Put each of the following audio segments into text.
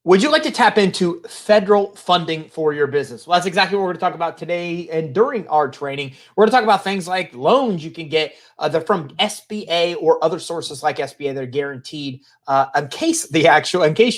Would you like to tap into federal funding for your business? Well, that's exactly what we're going to talk about today and during our training. We're going to talk about things like loans you can get they're from SBA or other sources like SBA. They're guaranteed in case you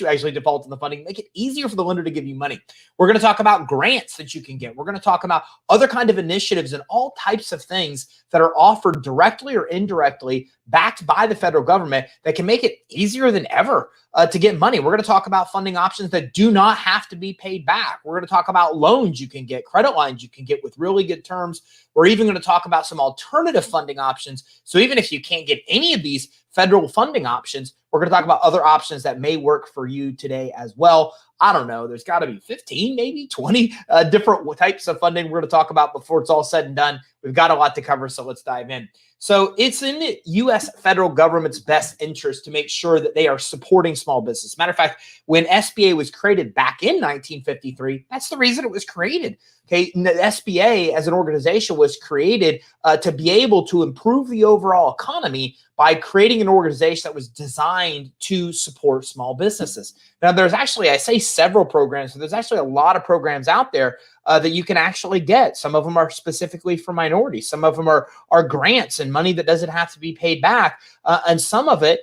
actually default on the funding, make it easier for the lender to give you money. We're going to talk about grants that you can get. We're going to talk about other kind of initiatives and all types of things that are offered directly or indirectly backed by the federal government that can make it easier than ever to get money. We're going to talk about funding options that do not have to be paid back. We're going to talk about loans you can get, credit lines you can get with really good terms. We're even going to talk about some alternative funding options. So even if you can't get any of these federal funding options, we're going to talk about other options that may work for you today as well. I don't know. There's got to be 15, maybe 20 different types of funding we're going to talk about before it's all said and done. We've got a lot to cover, so let's dive in. So it's in the U.S. federal government's best interest to make sure that they are supporting small business. Matter of fact, when SBA was created back in 1953, that's the reason it was created. Okay, and the SBA as an organization was created to be able to improve the overall economy by creating an organization that was designed to support small businesses. Now, there's actually, I say several programs, but there's actually a lot of programs out there that you can actually get. Some of them are specifically for minorities. Some of them are grants and money that doesn't have to be paid back. And some of it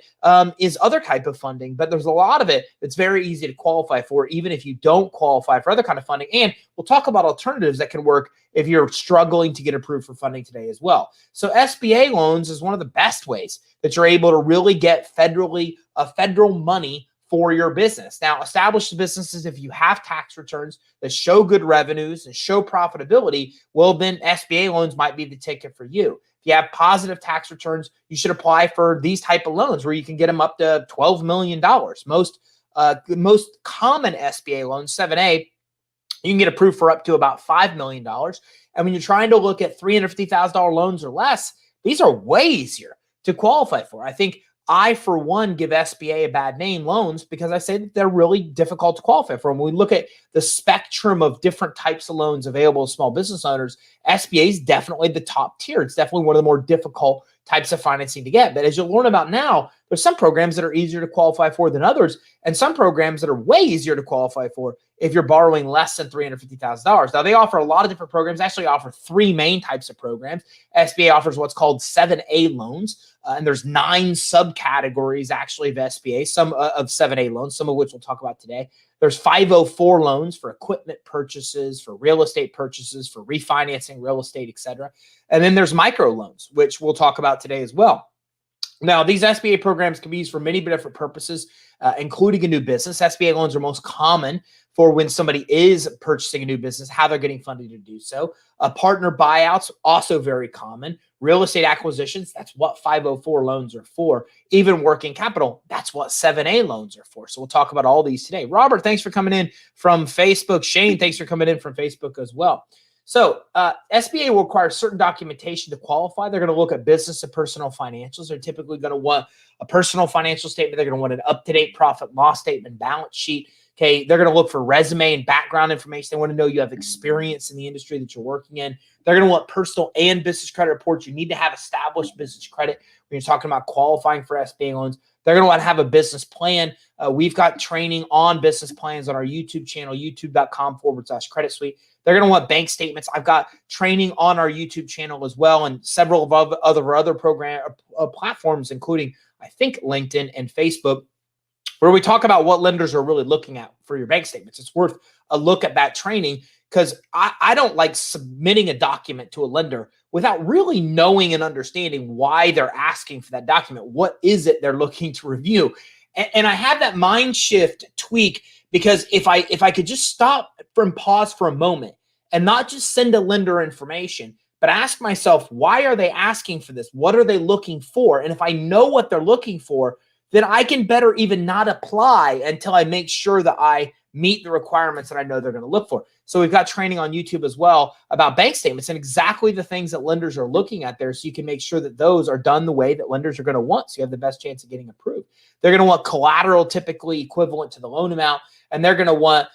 is other type of funding. But there's a lot of it that's very easy to qualify for, even if you don't qualify for other kind of funding. And we'll talk about alternatives that can work if you're struggling to get approved for funding today as well. So SBA loans is one of the best ways that you're able to really get federal money for your business. Now, established businesses, if you have tax returns that show good revenues and show profitability, well, then SBA loans might be the ticket for you. If you have positive tax returns, you should apply for these type of loans where you can get them up to $12 million. Most common SBA loans, 7A, you can get approved for up to about $5 million. And when you're trying to look at $350,000 loans or less, these are way easier to qualify for. I think I, for one, give SBA a bad name, loans, because I say that they're really difficult to qualify for. When we look at the spectrum of different types of loans available to small business owners, SBA is definitely the top tier. It's definitely one of the more difficult types of financing to get. But as you'll learn about now, there's some programs that are easier to qualify for than others, and some programs that are way easier to qualify for if you're borrowing less than $350,000. Now, they offer a lot of different programs. They actually offer three main types of programs. SBA offers what's called 7A loans, and there's 9 subcategories actually of SBA, some of 7A loans, some of which we'll talk about today. There's 504 loans for equipment purchases, for real estate purchases, for refinancing real estate, et cetera. And then there's microloans, which we'll talk about today as well. Now, these SBA programs can be used for many different purposes, including a new business. SBA loans are most common for when somebody is purchasing a new business, how they're getting funded to do so. Partner buyouts, also very common. Real estate acquisitions, that's what 504 loans are for. Even working capital, that's what 7A loans are for. So we'll talk about all these today. Robert, thanks for coming in from Facebook. Shane, thanks for coming in from Facebook as well. So SBA will require certain documentation to qualify. They're going to look at business and personal financials. They're typically going to want a personal financial statement. They're going to want an up-to-date profit loss statement, balance sheet. Okay, they're going to look for resume and background information. They want to know you have experience in the industry that you're working in. They're going to want personal and business credit reports. You need to have established business credit when you're talking about qualifying for SBA loans. They're going to want to have a business plan. We've got training on business plans on our YouTube channel, youtube.com/credit suite. They're going to want bank statements. I've got training on our YouTube channel as well, and several of other program platforms, including, I think, LinkedIn and Facebook, where we talk about what lenders are really looking at for your bank statements. It's worth a look at that training because I don't like submitting a document to a lender without really knowing and understanding why they're asking for that document. What is it they're looking to review? And I have that mind shift tweak because if I could just stop and pause for a moment and not just send a lender information, but ask myself, why are they asking for this? What are they looking for? And if I know what they're looking for, then I can better even not apply until I make sure that I meet the requirements that I know they're going to look for. So we've got training on YouTube as well about bank statements and exactly the things that lenders are looking at there, so you can make sure that those are done the way that lenders are going to want, so you have the best chance of getting approved. They're going to want collateral typically equivalent to the loan amount, and they're going to want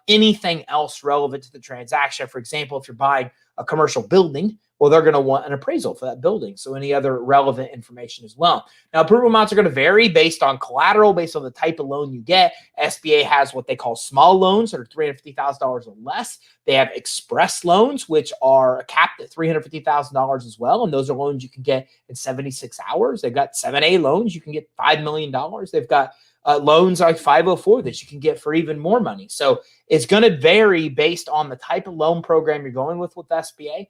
anything else relevant to the transaction. For example, if you're buying a commercial building, well, they're going to want an appraisal for that building. So any other relevant information as well. Now, approval amounts are going to vary based on collateral, based on the type of loan you get. SBA has what they call small loans that are $350,000 or less. They have express loans, which are capped at $350,000 as well. And those are loans you can get in 76 hours. They've got 7A loans. You can get $5 million. They've got loans like 504 that you can get for even more money. So it's going to vary based on the type of loan program you're going with SBA.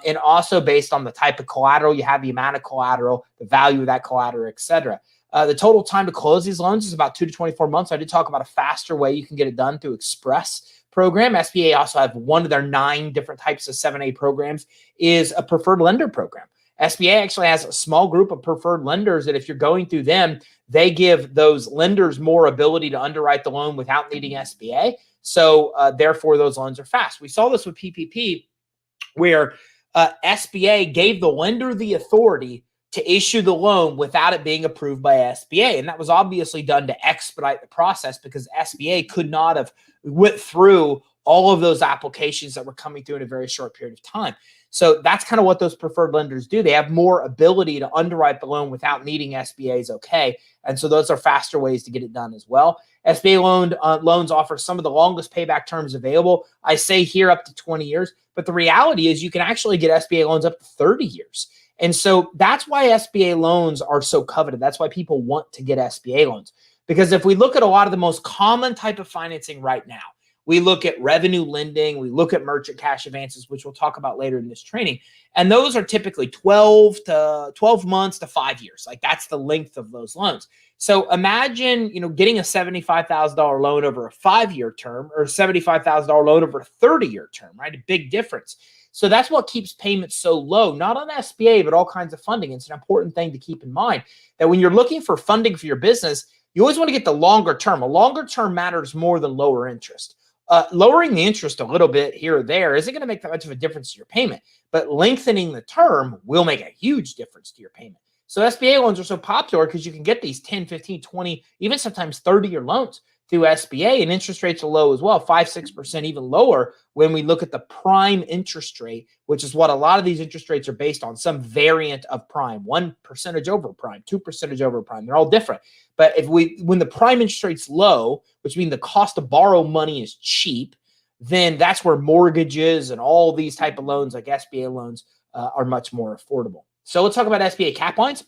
And also based on the type of collateral you have, the amount of collateral, the value of that collateral, et cetera. The total time to close these loans is about 2 to 24 months. I did talk about a faster way you can get it done through Express program. SBA also have one of their 9 different types of 7A programs is a preferred lender program. SBA actually has a small group of preferred lenders that if you're going through them, they give those lenders more ability to underwrite the loan without needing SBA. So therefore, those loans are fast. We saw this with PPP, where SBA gave the lender the authority to issue the loan without it being approved by SBA. And that was obviously done to expedite the process because SBA could not have went through all of those applications that were coming through in a very short period of time. So that's kind of what those preferred lenders do. They have more ability to underwrite the loan without needing SBA's okay. And so those are faster ways to get it done as well. SBA loans offer some of the longest payback terms available. I say here up to 20 years, but the reality is you can actually get SBA loans up to 30 years. And so that's why SBA loans are so coveted. That's why people want to get SBA loans. Because if we look at a lot of the most common type of financing right now, we look at revenue lending, we look at merchant cash advances, which we'll talk about later in this training. And those are typically 12 months to 5 years. Like that's the length of those loans. So imagine, getting a $75,000 loan over a 5-year term or a $75,000 loan over a 30-year term, right? A big difference. So that's what keeps payments so low, not on SBA, but all kinds of funding. It's an important thing to keep in mind that when you're looking for funding for your business, you always want to get the longer term. A longer term matters more than lower interest. Lowering the interest a little bit here or there isn't going to make that much of a difference to your payment, but lengthening the term will make a huge difference to your payment. So SBA loans are so popular because you can get these 10, 15, 20, even sometimes 30-year loans through SBA, and interest rates are low as well, 5-6%, even lower when we look at the prime interest rate, which is what a lot of these interest rates are based on, some variant of prime, 1% over prime, 2% over prime. They're all different. But when the prime interest rate's low, which means the cost to borrow money is cheap, then that's where mortgages and all these type of loans like SBA loans are much more affordable. So let's talk about SBA cap lines.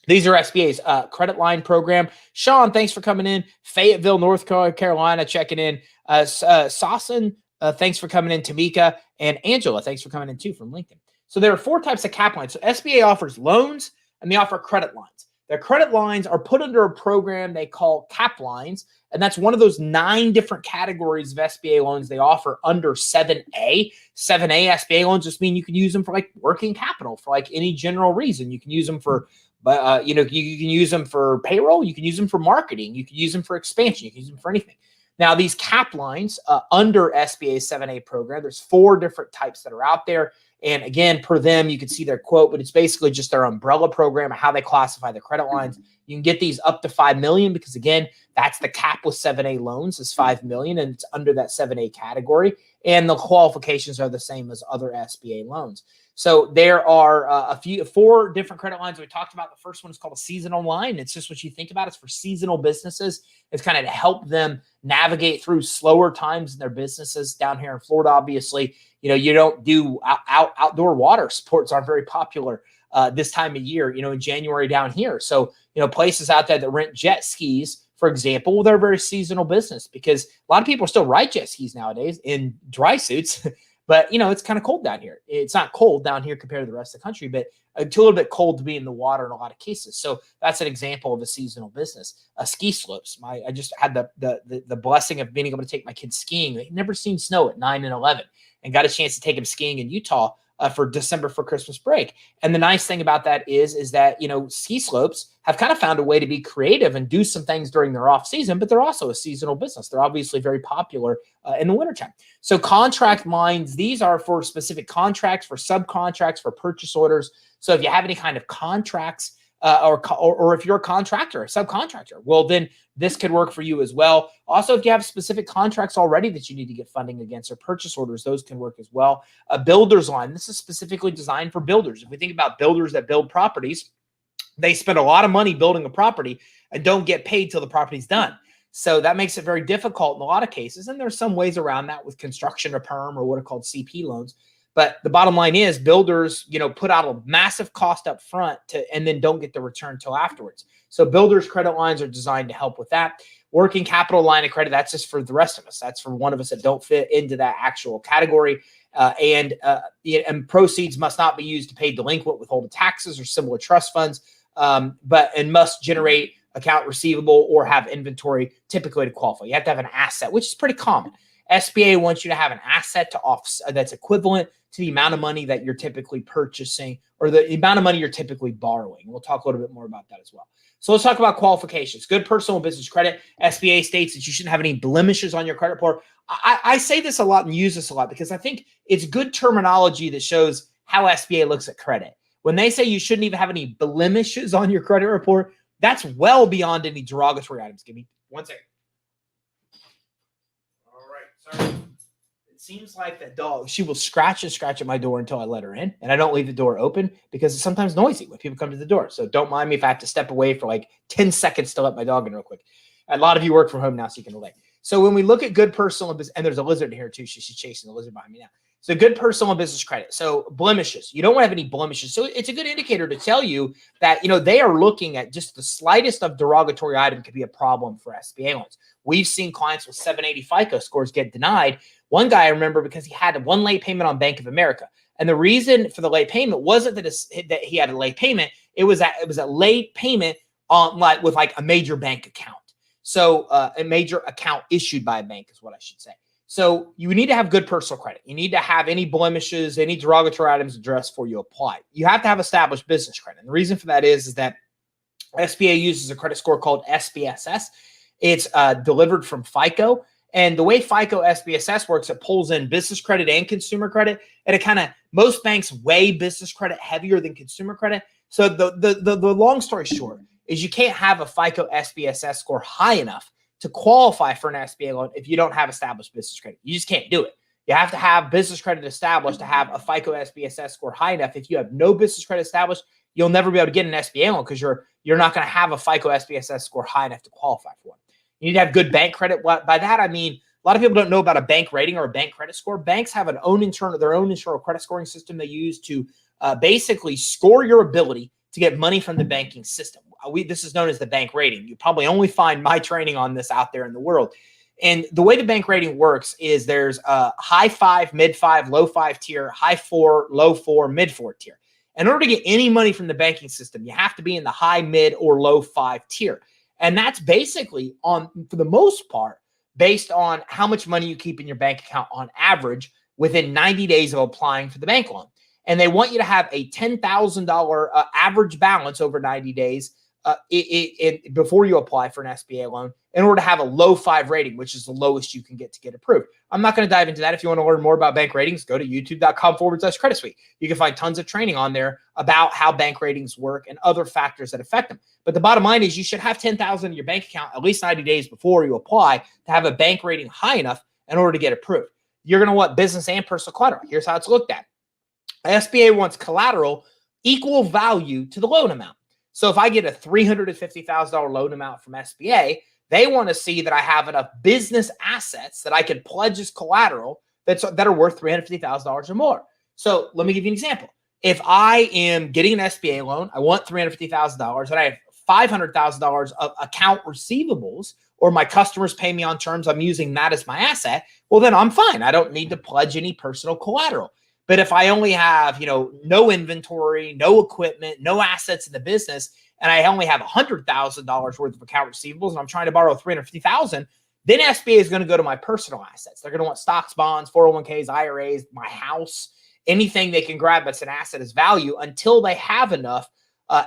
These are SBA's credit line program. Sean, thanks for coming in. Fayetteville, North Carolina, checking in. Sasson, thanks for coming in. Tamika and Angela, thanks for coming in too from LinkedIn. So there are 4 types of cap lines. So SBA offers loans and they offer credit lines. Their credit lines are put under a program they call cap lines, and that's one of those 9 different categories of SBA loans they offer under 7A. 7A SBA loans just mean you can use them for like working capital for like any general reason. You can use them for you can use them for payroll. You can use them for marketing. You can use them for expansion. You can use them for anything. Now, these cap lines under SBA's 7A program, there's 4 different types that are out there. And again, per them, you can see their quote, but it's basically just their umbrella program of how they classify the credit lines. You can get these up to $5 million because, again, that's the cap with 7A loans is $5 million, and it's under that 7A category. And the qualifications are the same as other SBA loans. So there are 4 different credit lines we talked about. The first one is called a seasonal line. It's just what you think about. It's for seasonal businesses. It's kind of to help them navigate through slower times in their businesses. Down here in Florida, obviously, you don't do outdoor water sports aren't very popular this time of year, in January down here. So, places out there that rent jet skis, for example, well, they're a very seasonal business because a lot of people still ride jet skis nowadays in dry suits. But, it's kind of cold down here. It's not cold down here compared to the rest of the country, but it's a little bit cold to be in the water in a lot of cases. So that's an example of a seasonal business. Ski slopes. I just had the blessing of being able to take my kids skiing. They'd never seen snow at 9 and 11 and got a chance to take them skiing in Utah for December for Christmas break. And the nice thing about that is that, ski slopes have kind of found a way to be creative and do some things during their off season, but they're also a seasonal business. They're obviously very popular in the wintertime. So contract lines, these are for specific contracts, for subcontracts, for purchase orders. So if you have any kind of contracts or if you're a contractor, a subcontractor, well, then this could work for you as well. Also, if you have specific contracts already that you need to get funding against or purchase orders, those can work as well. A builder's line, this is specifically designed for builders. If we think about builders that build properties, they spend a lot of money building a property and don't get paid till the property's done. So that makes it very difficult in a lot of cases. And there's some ways around that with construction or perm or what are called CP loans. But the bottom line is builders, put out a massive cost up front and then don't get the return till afterwards. So builders credit lines are designed to help with that. Working capital line of credit, that's just for the rest of us. That's for one of us that don't fit into that actual category. And proceeds must not be used to pay delinquent withholding taxes or similar trust funds, and must generate account receivable or have inventory typically to qualify. You have to have an asset, which is pretty common. SBA wants you to have an asset to offset that's equivalent to the amount of money that you're typically purchasing or the amount of money you're typically borrowing. We'll talk a little bit more about that as well. So let's talk about qualifications. Good personal and business credit. SBA states that you shouldn't have any blemishes on your credit report. I say this a lot and use this a lot because I think it's good terminology that shows how SBA looks at credit. When they say you shouldn't even have any blemishes on your credit report, that's well beyond any derogatory items. Give me one second. All right, sorry. It seems like that dog, she will scratch and scratch at my door until I let her in. And I don't leave the door open because it's sometimes noisy when people come to the door. So don't mind me if I have to step away for like 10 seconds to let my dog in real quick. A lot of you work from home now, so you can relate. So when we look at good personal and business, and there's a lizard here too. She's chasing the lizard behind me now. So good personal and business credit. So blemishes. You don't want to have any blemishes. So it's a good indicator to tell you that, they are looking at just the slightest of derogatory item could be a problem for SBA loans. We've seen clients with 780 FICO scores get denied. One guy I remember because he had one late payment on Bank of America. And the reason for the late payment wasn't that he had a late payment. It was a late payment on with a major bank account. So a major account issued by a bank is what I should say. So you need to have good personal credit. You need to have any blemishes, any derogatory items addressed before you apply. You have to have established business credit. And the reason for that is that SBA uses a credit score called SBSS. It's delivered from FICO. And the way FICO SBSS works, it pulls in business credit and consumer credit. And most banks weigh business credit heavier than consumer credit. So the long story short is you can't have a FICO SBSS score high enough to qualify for an SBA loan if you don't have established business credit. You just can't do it. You have to have business credit established to have a FICO SBSS score high enough. If you have no business credit established, you'll never be able to get an SBA loan because you're not going to have a FICO SBSS score high enough to qualify for one. You need to have good bank credit. By that, I mean, a lot of people don't know about a bank rating or a bank credit score. Banks have their own internal credit scoring system they use to basically score your ability to get money from the banking system. This is known as the bank rating. You probably only find my training on this out there in the world. And the way the bank rating works is there's a high 5, mid 5, low 5 tier, high 4, low 4, mid 4 tier. In order to get any money from the banking system, you have to be in the high, mid, or low 5 tier. And that's basically for the most part, based on how much money you keep in your bank account on average within 90 days of applying for the bank loan. And they want you to have a $10,000 average balance over 90 days before you apply for an SBA loan in order to have a low 5 rating, which is the lowest you can get to get approved. I'm not going to dive into that. If you want to learn more about bank ratings, go to youtube.com/credit suite. You can find tons of training on there about how bank ratings work and other factors that affect them. But the bottom line is you should have $10,000 in your bank account at least 90 days before you apply to have a bank rating high enough in order to get approved. You're going to want business and personal collateral. Here's how it's looked at. SBA wants collateral equal value to the loan amount. So if I get a $350,000 loan amount from SBA, they want to see that I have enough business assets that I could pledge as collateral that are worth $350,000 or more. So let me give you an example. If I am getting an SBA loan, I want $350,000 and I have $500,000 of account receivables, or my customers pay me on terms, I'm using that as my asset, well, then I'm fine. I don't need to pledge any personal collateral. But if I only have, no inventory, no equipment, no assets in the business, and I only have $100,000 worth of account receivables, and I'm trying to borrow $350,000, then SBA is going to go to my personal assets. They're going to want stocks, bonds, 401ks, IRAs, my house, anything they can grab that's an asset as value until they have enough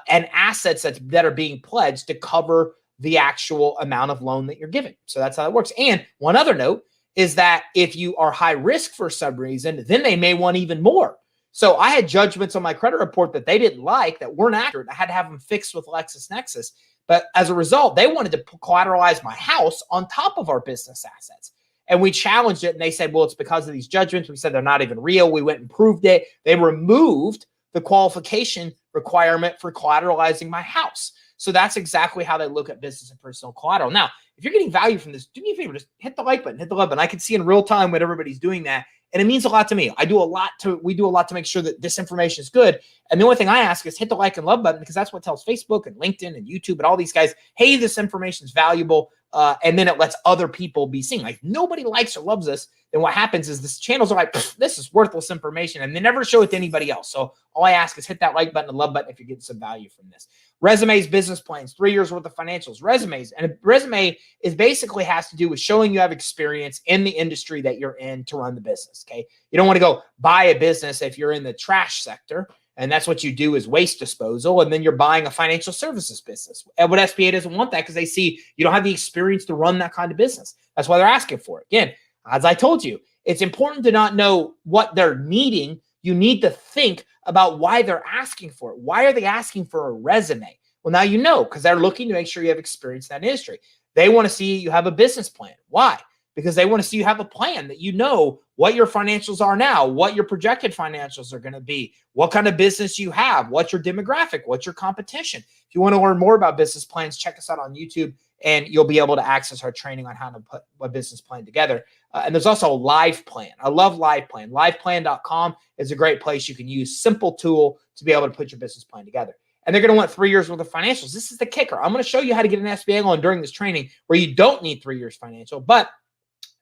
and assets that are being pledged to cover the actual amount of loan that you're giving. So that's how it works. And one other note is that if you are high risk for some reason, then they may want even more. So I had judgments on my credit report that they didn't like, that weren't accurate. I had to have them fixed with LexisNexis. But as a result, they wanted to collateralize my house on top of our business assets. And we challenged it, and they said, well, it's because of these judgments. We said they're not even real. We went and proved it. They removed the qualification requirement for collateralizing my house. So that's exactly how they look at business and personal collateral. Now, if you're getting value from this, do me a favor, just hit the like button, hit the love button. I can see in real time when everybody's doing that. And it means a lot to me. We do a lot to make sure that this information is good. And the only thing I ask is hit the like and love button, because that's what tells Facebook and LinkedIn and YouTube and all these guys, hey, this information is valuable. And then it lets other people be seen. Like, nobody likes or loves us. Then what happens is this channels are like, this is worthless information, and they never show it to anybody else. So all I ask is hit that like button and love button if you're getting some value from this. Resumes, business plans, 3 years worth of financials, resumes. And a resume is basically has to do with showing you have experience in the industry that you're in to run the business. Okay. You don't want to go buy a business if you're in the trash sector, and that's what you do is waste disposal. And then you're buying a financial services business. And what SBA doesn't want that, because they see you don't have the experience to run that kind of business. That's why they're asking for it. Again, as I told you, it's important to not know what they're needing. You need to think about why they're asking for it. Why are they asking for a resume? Well, now you know, because they're looking to make sure you have experience in that industry. They want to see you have a business plan. Why? Because they want to see you have a plan, that you know what your financials are now, what your projected financials are going to be, what kind of business you have, what's your demographic, what's your competition. If you want to learn more about business plans, check us out on YouTube, and you'll be able to access our training on how to put a business plan together. And there's also a live plan. I love live plan. Liveplan.com is a great place you can use. Simple tool to be able to put your business plan together. And they're going to want 3 years worth of financials. This is the kicker. I'm going to show you how to get an SBA loan during this training where you don't need 3 years financial. But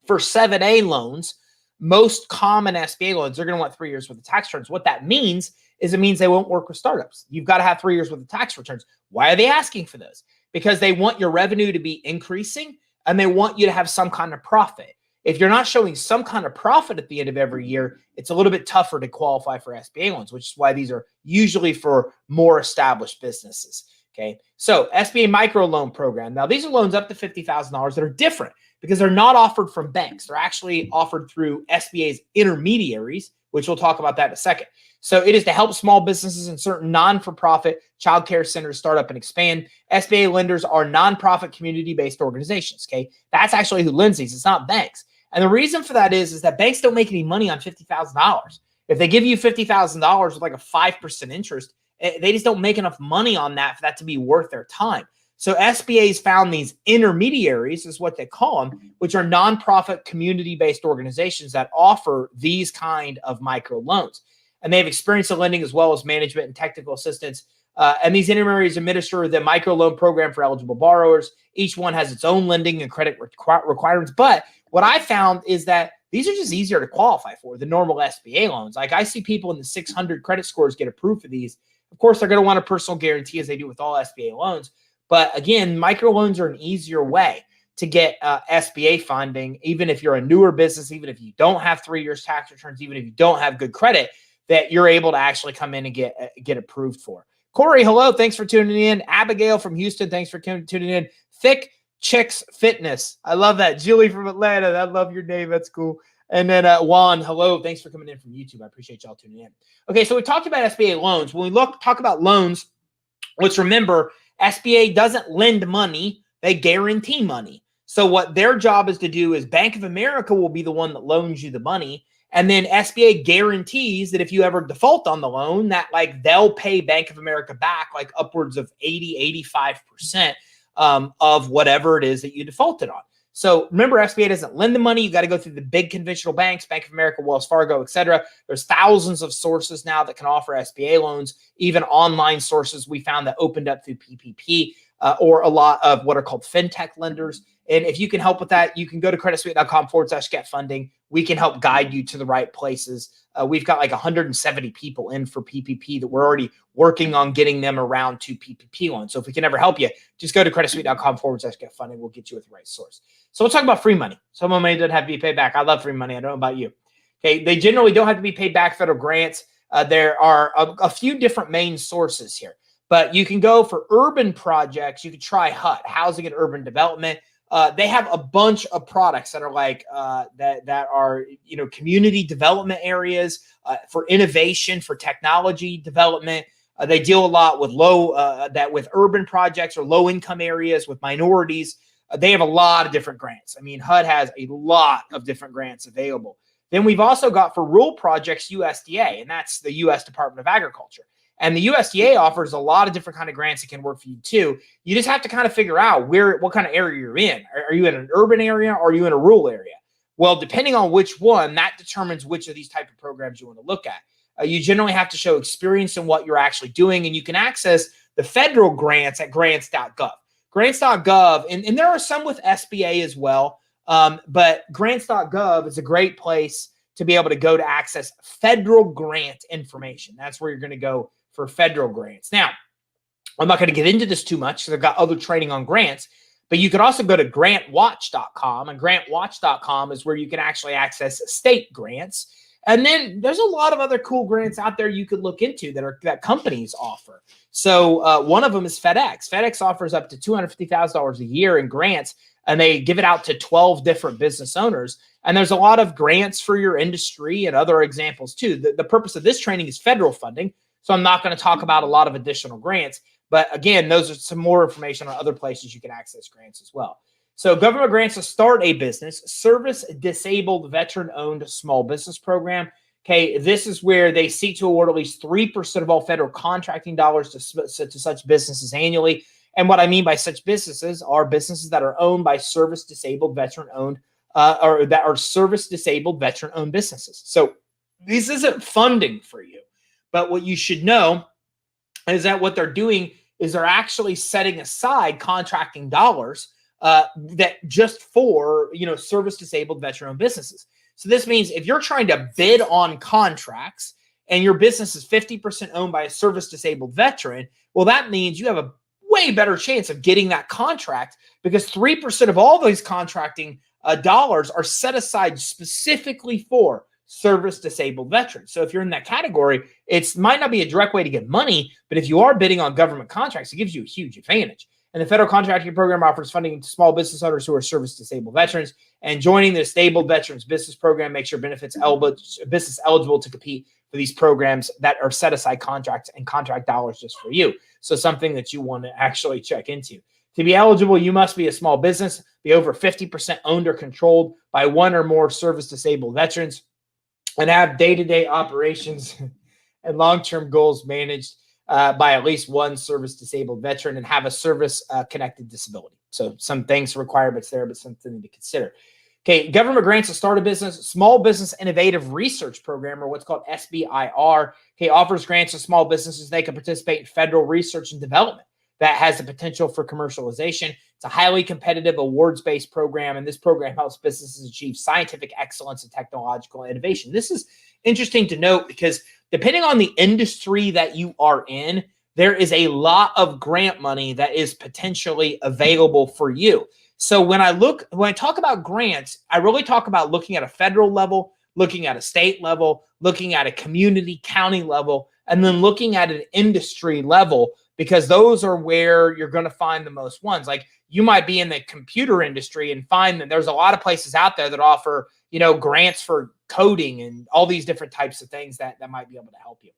for 7A loans, most common SBA loans, they're going to want 3 years worth of tax returns. What that means is it means they won't work with startups. You've got to have 3 years worth of tax returns. Why are they asking for those? Because they want your revenue to be increasing, and they want you to have some kind of profit. If you're not showing some kind of profit at the end of every year, it's a little bit tougher to qualify for SBA loans, which is why these are usually for more established businesses. Okay. So SBA microloan program. Now, these are loans up to $50,000 that are different because they're not offered from banks. They're actually offered through SBA's intermediaries, which we'll talk about that in a second. So it is to help small businesses and certain non-for-profit child care centers start up and expand. SBA lenders are nonprofit community-based organizations. Okay. That's actually who lends these. It's not banks. And the reason for that is that banks don't make any money on $50,000. If they give you $50,000 with like a 5% interest, they just don't make enough money on that for that to be worth their time. So SBA's found these intermediaries, is what they call them, which are nonprofit community-based organizations that offer these kind of micro loans. And they have experience in lending as well as management and technical assistance. And these intermediaries administer the microloan program for eligible borrowers. Each one has its own lending and credit requirements. But what I found is that these are just easier to qualify for than normal SBA loans. Like, I see people in the 600 credit scores get approved for these. Of course, they're going to want a personal guarantee, as they do with all SBA loans. But again, microloans are an easier way to get SBA funding, even if you're a newer business, even if you don't have 3 years tax returns, even if you don't have good credit, that you're able to actually come in and get approved for. Corey, hello. Thanks for tuning in. Abigail from Houston, thanks for tuning in. Thick Chicks Fitness. I love that. Julie from Atlanta. I love your name. That's cool. And then Juan, hello. Thanks for coming in from YouTube. I appreciate y'all tuning in. Okay, so we talked about SBA loans. When we talk about loans, let's remember SBA doesn't lend money. They guarantee money. So what their job is to do is Bank of America will be the one that loans you the money. And then SBA guarantees that if you ever default on the loan, that like they'll pay Bank of America back like upwards of 80, 85% of whatever it is that you defaulted on. So remember, SBA doesn't lend the money. You got to go through the big conventional banks, Bank of America, Wells Fargo, et cetera. There's thousands of sources now that can offer SBA loans, even online sources we found that opened up through PPP or a lot of what are called fintech lenders. And if you can help with that, you can go to creditsuite.com/get funding. We can help guide you to the right places. We've got like 170 people in for PPP that we're already working on getting them around to PPP loans. So if we can ever help you, just go to creditsuite.com/get funding. We'll get you with the right source. So we'll talk about free money. Some of money doesn't have to be paid back. I love free money. I don't know about you. Okay, they generally don't have to be paid back. Federal grants. There are a few different main sources here, but you can go for urban projects. You can try HUD, Housing and Urban Development. They have a bunch of products that are like that are community development areas for innovation, for technology development. They deal a lot with with urban projects or low income areas with minorities. They have a lot of different grants. I mean, HUD has a lot of different grants available. Then we've also got for rural projects USDA, and that's the U.S. Department of Agriculture. And the USDA offers a lot of different kind of grants that can work for you too. You just have to kind of figure out what kind of area you're in. Are you in an urban area or are you in a rural area? Well, depending on which one, that determines which of these type of programs you want to look at. You generally have to show experience in what you're actually doing, and you can access the federal grants at grants.gov. Grants.gov, and there are some with SBA as well, but grants.gov is a great place to be able to go to access federal grant information. That's where you're going to go for federal grants. Now, I'm not going to get into this too much because I've got other training on grants, but you could also go to grantwatch.com, and grantwatch.com is where you can actually access state grants. And then there's a lot of other cool grants out there you could look into that companies offer. So one of them is FedEx. FedEx offers up to $250,000 a year in grants, and they give it out to 12 different business owners. And there's a lot of grants for your industry and other examples too. The purpose of this training is federal funding, so I'm not going to talk about a lot of additional grants. But again, those are some more information on other places you can access grants as well. So government grants to start a business, service-disabled veteran-owned small business program. Okay, this is where they seek to award at least 3% of all federal contracting dollars to such businesses annually. And what I mean by such businesses are businesses that are owned by service-disabled veteran-owned or that are service-disabled veteran-owned businesses. So this isn't funding for you, but what you should know is that what they're doing is they're actually setting aside contracting dollars that just for service disabled veteran owned businesses. So this means if you're trying to bid on contracts and your business is 50% owned by a service disabled veteran, well, that means you have a way better chance of getting that contract because 3% of all those contracting dollars are set aside specifically for service disabled veterans. So if you're in that category, it might not be a direct way to get money, but if you are bidding on government contracts, it gives you a huge advantage. And the federal contracting program offers funding to small business owners who are service disabled veterans. And joining the Disabled Veterans Business Program makes your business eligible to compete for these programs that are set aside contracts and contract dollars just for you. So something that you want to actually check into. To be eligible, you must be a small business, be over 50% owned or controlled by one or more service disabled veterans, and have day-to-day operations and long-term goals managed by at least one service-disabled veteran and have a service-connected disability. So some things requirements there, but something to consider. Okay, government grants to start a business. Small Business Innovative Research Program, or what's called SBIR, okay, offers grants to small businesses. They can participate in federal research and development that has the potential for commercialization. It's a highly competitive awards-based program, and this program helps businesses achieve scientific excellence and technological innovation. This is interesting to note because depending on the industry that you are in, there is a lot of grant money that is potentially available for you. So when I talk about grants, I really talk about looking at a federal level, looking at a state level, looking at a community, county level, and then looking at an industry level, because those are where you're going to find the most ones. Like you might be in the computer industry and find that there's a lot of places out there that offer, grants for coding and all these different types of things that might be able to help you.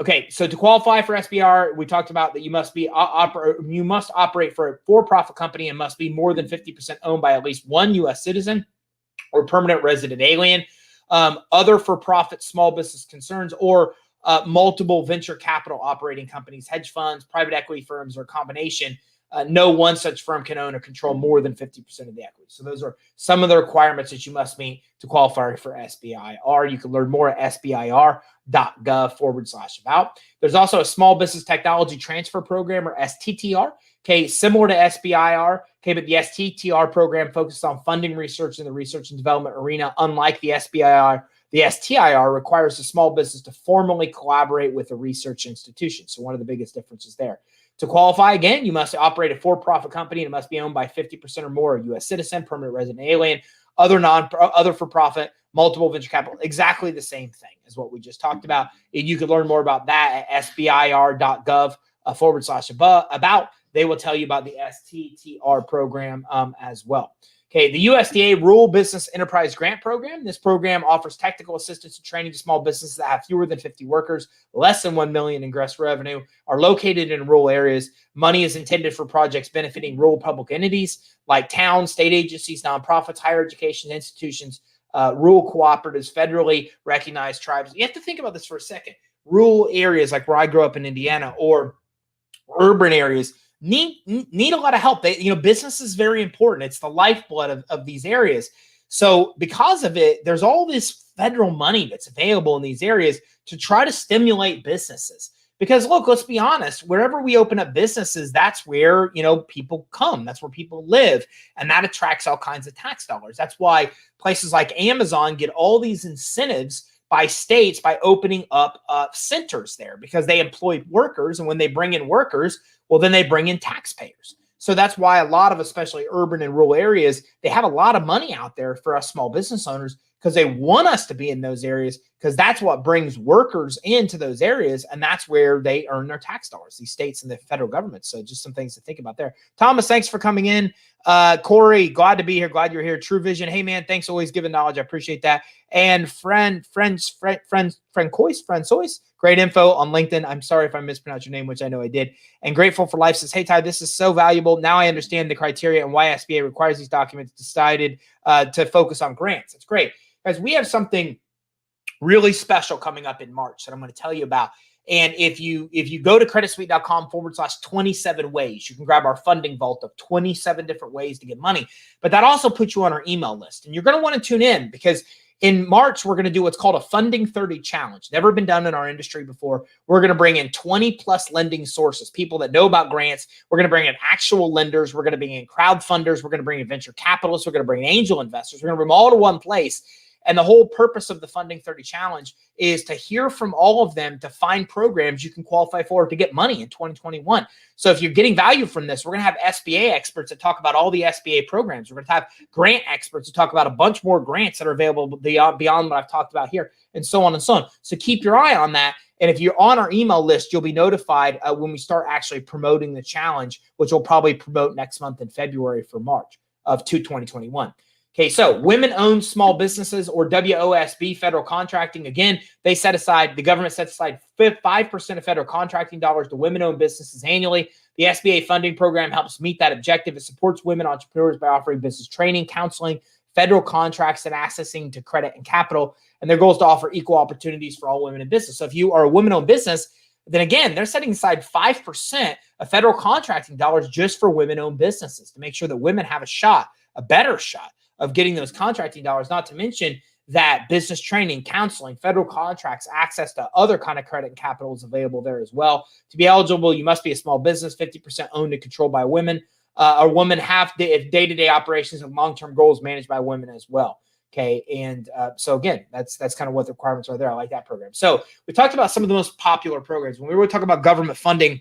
Okay, so to qualify for SBR, we talked about that you must operate for a for-profit company and must be more than 50% owned by at least one U.S. citizen or permanent resident alien, other for-profit small business concerns, or multiple venture capital operating companies, hedge funds, private equity firms, or a combination. No one such firm can own or control more than 50% of the equity. So those are some of the requirements that you must meet to qualify for SBIR. You can learn more at sbir.gov/about. There's also a Small Business Technology Transfer Program, or STTR. Okay, similar to SBIR. Okay, but the STTR program focuses on funding research in the research and development arena. Unlike the SBIR, the STIR requires the small business to formally collaborate with a research institution. So one of the biggest differences there. To qualify, again, you must operate a for-profit company and it must be owned by 50% or more a U.S. citizen, permanent resident alien, other for-profit, multiple venture capital. Exactly the same thing as what we just talked about. And you can learn more about that at sbir.gov/about. they will tell you about the STTR program as well. Okay, the USDA Rural Business Enterprise Grant Program. This program offers technical assistance and training to small businesses that have fewer than 50 workers, less than 1 million in gross revenue, are located in rural areas. Money is intended for projects benefiting rural public entities like towns, state agencies, nonprofits, higher education institutions, rural cooperatives, federally recognized tribes. You have to think about this for a second. Rural areas like where I grew up in Indiana, or urban areas, need a lot of help. Business is very important. It's the lifeblood of these areas. So because of it, there's all this federal money that's available in these areas to try to stimulate businesses. Because look, let's be honest, wherever we open up businesses, that's where, people come. That's where people live. And that attracts all kinds of tax dollars. That's why places like Amazon get all these incentives by states by opening up centers there, because they employ workers. And when they bring in workers, well, then they bring in taxpayers. So that's why a lot of, especially urban and rural areas, they have a lot of money out there for us small business owners, because they want us to be in those areas, because that's what brings workers into those areas. And that's where they earn their tax dollars, these states and the federal government. So just some things to think about there. Thomas, thanks for coming in. Corey, glad to be here. Glad you're here. True Vision. Hey, man, thanks. Always giving knowledge. I appreciate that. And Francois, great info on LinkedIn. I'm sorry if I mispronounced your name, which I know I did. And Grateful for Life says, hey, Ty, this is so valuable. Now I understand the criteria and why SBA requires these documents. Decided to focus on grants. It's great. Guys, we have something really special coming up in March that I'm going to tell you about. And if you go to creditsuite.com/27 ways, you can grab our funding vault of 27 different ways to get money. But that also puts you on our email list. And you're going to want to tune in, because in March, we're going to do what's called a Funding 30 Challenge. Never been done in our industry before. We're going to bring in 20 plus lending sources, people that know about grants. We're going to bring in actual lenders. We're going to bring in crowdfunders. We're going to bring in venture capitalists. We're going to bring in angel investors. We're going to bring them all to one place. And the whole purpose of the Funding 30 Challenge is to hear from all of them to find programs you can qualify for to get money in 2021. So if you're getting value from this, we're going to have SBA experts that talk about all the SBA programs. We're going to have grant experts to talk about a bunch more grants that are available beyond what I've talked about here, and so on and so on. So keep your eye on that. And if you're on our email list, you'll be notified when we start actually promoting the challenge, which we'll probably promote next month in February for March of 2021. Okay, so women-owned small businesses, or WOSB, federal contracting. Again, the government sets aside 5% of federal contracting dollars to women-owned businesses annually. The SBA funding program helps meet that objective. It supports women entrepreneurs by offering business training, counseling, federal contracts, and accessing to credit and capital. And their goal is to offer equal opportunities for all women in business. So if you are a women-owned business, then again, they're setting aside 5% of federal contracting dollars just for women-owned businesses to make sure that women have a better shot of getting those contracting dollars, not to mention that business training, counseling, federal contracts, access to other kind of credit and capital is available there as well. To be eligible, you must be a small business, 50% owned and controlled by women. A woman have day-to-day operations and long-term goals managed by women as well. Okay, and so again, that's kind of what the requirements are there. I like that program. So we talked about some of the most popular programs. When we were talking about government funding,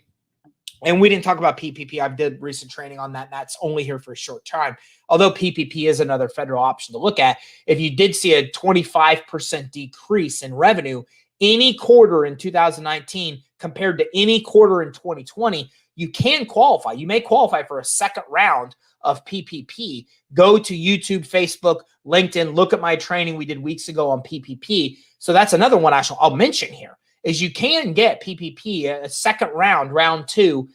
and we didn't talk about PPP. I did recent training on that. And that's only here for a short time. Although PPP is another federal option to look at. If you did see a 25% decrease in revenue any quarter in 2019 compared to any quarter in 2020, you can qualify. You may qualify for a second round of PPP. Go to YouTube, Facebook, LinkedIn. Look at my training we did weeks ago on PPP. So that's another one I'll mention here. Is you can get PPP, a second round two,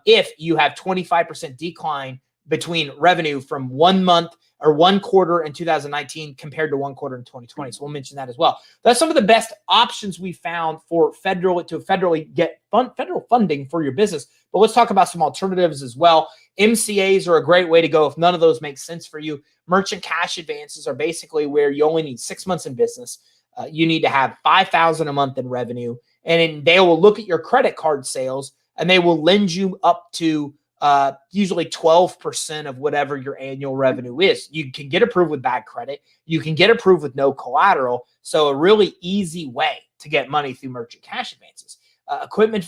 if you have 25% decline between revenue from 1 month or 1 quarter in 2019 compared to 1 quarter in 2020. So we'll mention that as well. That's some of the best options we found for federally get federal funding for your business. But let's talk about some alternatives as well. MCAs are a great way to go if none of those make sense for you. Merchant cash advances are basically where you only need 6 months in business. You need to have $5,000 a month in revenue, and they will look at your credit card sales, and they will lend you up to usually 12% of whatever your annual revenue is. You can get approved with bad credit. You can get approved with no collateral. So a really easy way to get money through merchant cash advances.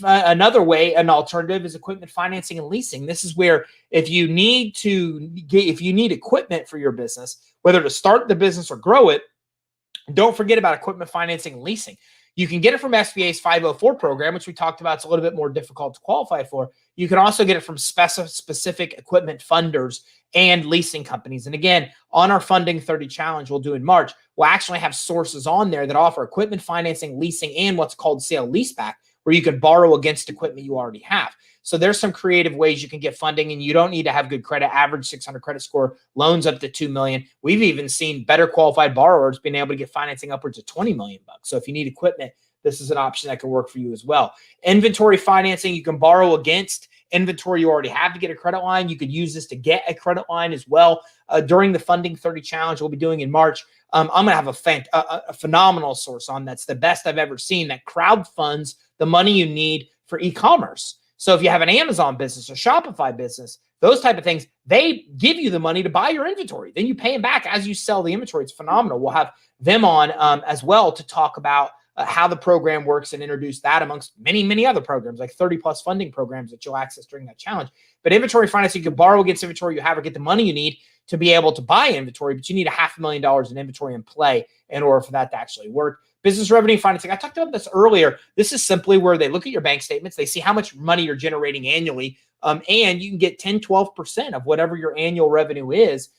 Another way, an alternative is equipment financing and leasing. This is where if you need equipment for your business, whether to start the business or grow it, don't forget about equipment financing and leasing. You can get it from SBA's 504 program, which we talked about. It's a little bit more difficult to qualify for. You can also get it from specific equipment funders and leasing companies. And again, on our Funding 30 Challenge we'll do in March, we'll actually have sources on there that offer equipment financing, leasing, and what's called sale leaseback, where you can borrow against equipment you already have. So there's some creative ways you can get funding, and you don't need to have good credit, average 600 credit score, loans up to $2 million. We've even seen better qualified borrowers being able to get financing upwards of $20 million. So if you need equipment, this is an option that can work for you as well. Inventory financing, you can borrow against inventory you already have to get a credit line. You could use this to get a credit line as well. During the Funding 30 Challenge we'll be doing in March, I'm going to have a phenomenal source on that's the best I've ever seen that crowdfunds the money you need for e-commerce. So if you have an Amazon business, a Shopify business, those type of things, they give you the money to buy your inventory. Then you pay them back as you sell the inventory. It's phenomenal. We'll have them on as well to talk about how the program works and introduce that amongst many, many other programs, like 30 plus funding programs that you'll access during that challenge. But inventory financing, you can borrow against inventory you have or get the money you need to be able to buy inventory, but you need $500,000 in inventory in play in order for that to actually work. Business revenue financing, I talked about this earlier. This is simply where they look at your bank statements, they see how much money you're generating annually, and you can get 10, 12% of whatever your annual revenue is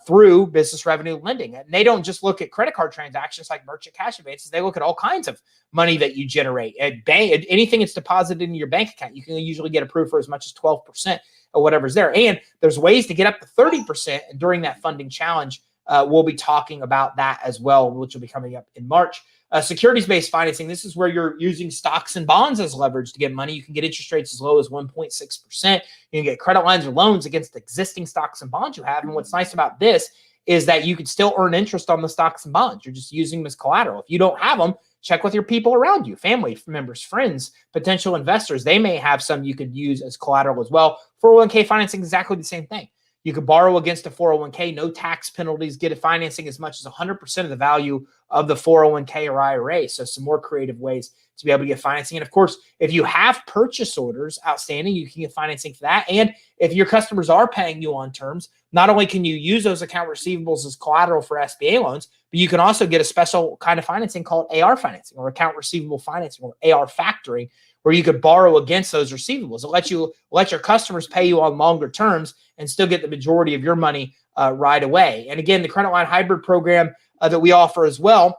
through business revenue lending. And they don't just look at credit card transactions like merchant cash advances. They look at all kinds of money that you generate. At bank, anything that's deposited into your bank account, you can usually get approved for as much as 12% of whatever's there. And there's ways to get up to 30%. And during that funding challenge, we'll be talking about that as well, which will be coming up in March. Securities-based financing, this is where you're using stocks and bonds as leverage to get money. You can get interest rates as low as 1.6%. You can get credit lines or loans against existing stocks and bonds you have. And what's nice about this is that you can still earn interest on the stocks and bonds. You're just using them as collateral. If you don't have them, check with your people around you, family members, friends, potential investors. They may have some you could use as collateral as well. 401k financing, exactly the same thing. You could borrow against a 401k, no tax penalties, get a financing as much as 100% of the value of the 401k or IRA. So some more creative ways to be able to get financing. And of course, if you have purchase orders outstanding, you can get financing for that. And if your customers are paying you on terms, not only can you use those account receivables as collateral for SBA loans, but you can also get a special kind of financing called AR financing or account receivable financing or AR factoring, where you could borrow against those receivables. It let your customers pay you on longer terms and still get the majority of your money right away. And again, the credit line hybrid program that we offer as well,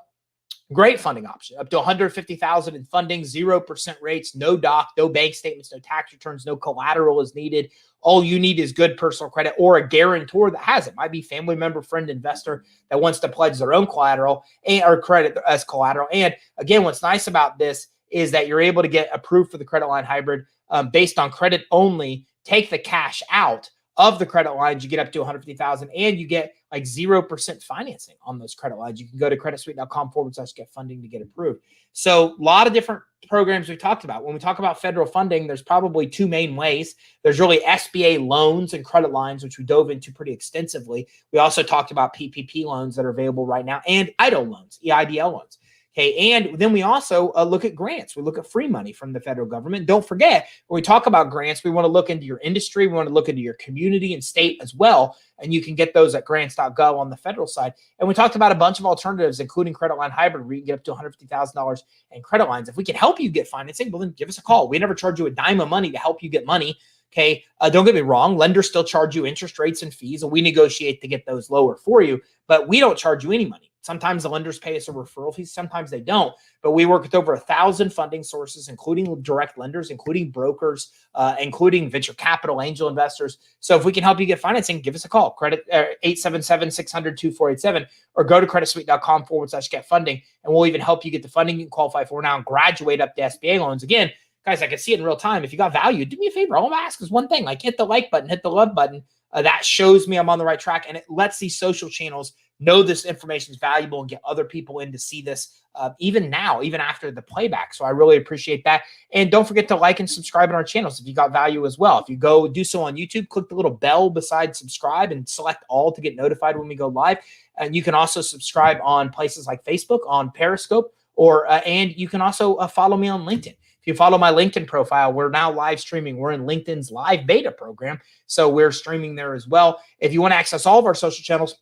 great funding option, up to $150,000 in funding, 0% rates, no doc, no bank statements, no tax returns, no collateral is needed. All you need is good personal credit or a guarantor that has it. Might be family member, friend, investor that wants to pledge their own collateral or credit as collateral. And again, what's nice about this is that you're able to get approved for the credit line hybrid based on credit only, take the cash out of the credit lines, you get up to $150,000 and you get like 0% financing on those credit lines. You can go to creditsuite.com/get funding to get approved. So a lot of different programs we talked about. When we talk about federal funding, there's probably two main ways. There's really SBA loans and credit lines, which we dove into pretty extensively. We also talked about PPP loans that are available right now and EIDL loans, EIDL loans. Okay, and then we also look at grants. We look at free money from the federal government. Don't forget, when we talk about grants, we want to look into your industry. We want to look into your community and state as well. And you can get those at grants.gov on the federal side. And we talked about a bunch of alternatives, including credit line hybrid, where you can get up to $150,000 in credit lines. If we can help you get financing, well, then give us a call. We never charge you a dime of money to help you get money. Okay, don't get me wrong. Lenders still charge you interest rates and fees, and we negotiate to get those lower for you. But we don't charge you any money. Sometimes the lenders pay us a referral fee. Sometimes they don't. But we work with over 1,000 funding sources, including direct lenders, including brokers, including venture capital, angel investors. So if we can help you get financing, give us a call. Credit 877-600-2487 or go to creditsuite.com/get funding. And we'll even help you get the funding you can qualify for now and graduate up to SBA loans. Again, guys, I can see it in real time. If you got value, do me a favor. All I'm asking is one thing, like hit the like button, hit the love button. That shows me I'm on the right track, and it lets these social channels know this information is valuable and get other people in to see this even now, even after the playback. So I really appreciate that. And don't forget to like and subscribe on our channels if you got value as well. If you go do so on YouTube, click the little bell beside subscribe and select all to get notified when we go live. And you can also subscribe on places like Facebook, on Periscope, or and you can also follow me on LinkedIn. If you follow my LinkedIn profile, we're now live streaming. We're in LinkedIn's live beta program, so we're streaming there as well. If you want to access all of our social channels,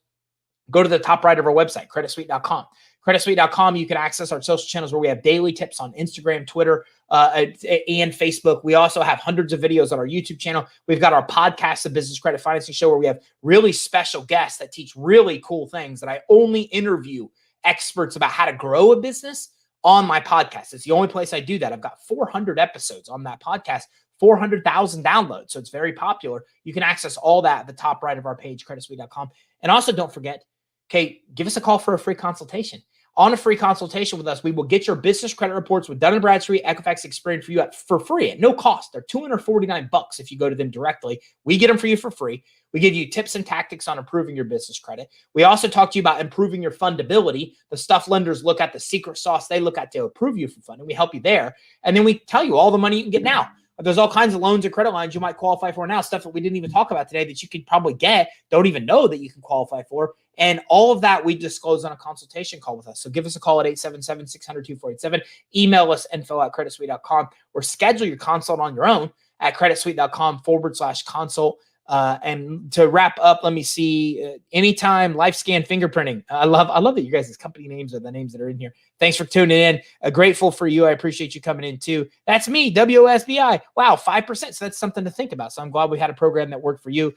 go to the top right of our website, creditsuite.com. creditsuite.com. You can access our social channels where we have daily tips on Instagram, Twitter, and Facebook. We also have hundreds of videos on our YouTube channel. We've got our podcast, The Business Credit Financing Show, where we have really special guests that teach really cool things that I only interview experts about how to grow a business on my podcast. It's the only place I do that. I've got 400 episodes on that podcast, 400,000 downloads. So it's very popular. You can access all that at the top right of our page, creditsuite.com. And also don't forget, okay, give us a call for a free consultation. On a free consultation with us, we will get your business credit reports with Dun & Bradstreet, Equifax, Experian for you for free at no cost. They're $249 if you go to them directly. We get them for you for free. We give you tips and tactics on improving your business credit. We also talk to you about improving your fundability, the stuff lenders look at, the secret sauce they look at to approve you for funding. We help you there. And then we tell you all the money you can get now. There's all kinds of loans and credit lines you might qualify for now, stuff that we didn't even talk about today that you could probably get, don't even know that you can qualify for. And all of that we disclose on a consultation call with us. So give us a call at 877-600-2487. Email us info@creditsuite.com or schedule your consult on your own at creditsuite.com/consult. And to wrap up, let me see. Anytime LifeScan fingerprinting. I love that you guys' company names are the names that are in here. Thanks for tuning in. Grateful for you. I appreciate you coming in too. That's me, WOSBI. Wow, 5%. So that's something to think about. So I'm glad we had a program that worked for you.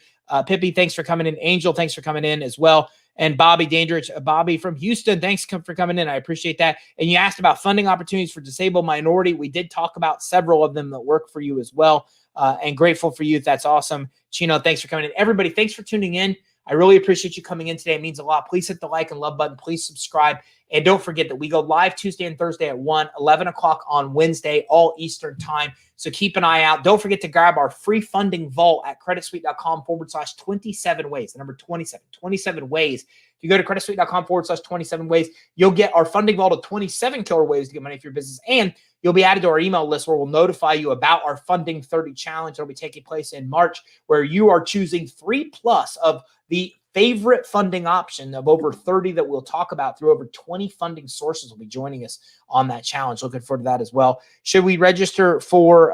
Pippi, thanks for coming in. Angel, thanks for coming in as well. And Bobby Dandridge, Bobby from Houston, thanks for coming in. I appreciate that. And you asked about funding opportunities for disabled minority. We did talk about several of them that work for you as well. And grateful for you. That's awesome. Chino, thanks for coming in. Everybody, thanks for tuning in. I really appreciate you coming in today. It means a lot. Please hit the like and love button. Please subscribe. And don't forget that we go live Tuesday and Thursday at 1, 11 o'clock on Wednesday, all Eastern time. So keep an eye out. Don't forget to grab our free funding vault at creditsuite.com/27 ways. The number 27 ways. If you go to creditsuite.com/27 ways, you'll get our funding vault of 27 killer ways to get money for your business. And you'll be added to our email list where we'll notify you about our Funding 30 Challenge. That'll be taking place in March, where you are choosing 3+ of the favorite funding option of over 30 that we'll talk about through over 20 funding sources will be joining us on that challenge. Looking forward to that as well. Should we register for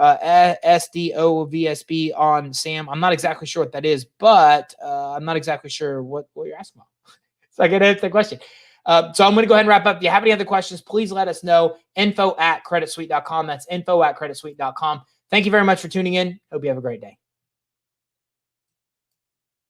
SDOVSB on Sam? I'm not exactly sure what that is, but I'm not exactly sure what you're asking about. So I can answer the question. So I'm going to go ahead and wrap up. If you have any other questions, please let us know. Info@creditsuite.com. That's info@creditsuite.com. Thank you very much for tuning in. Hope you have a great day.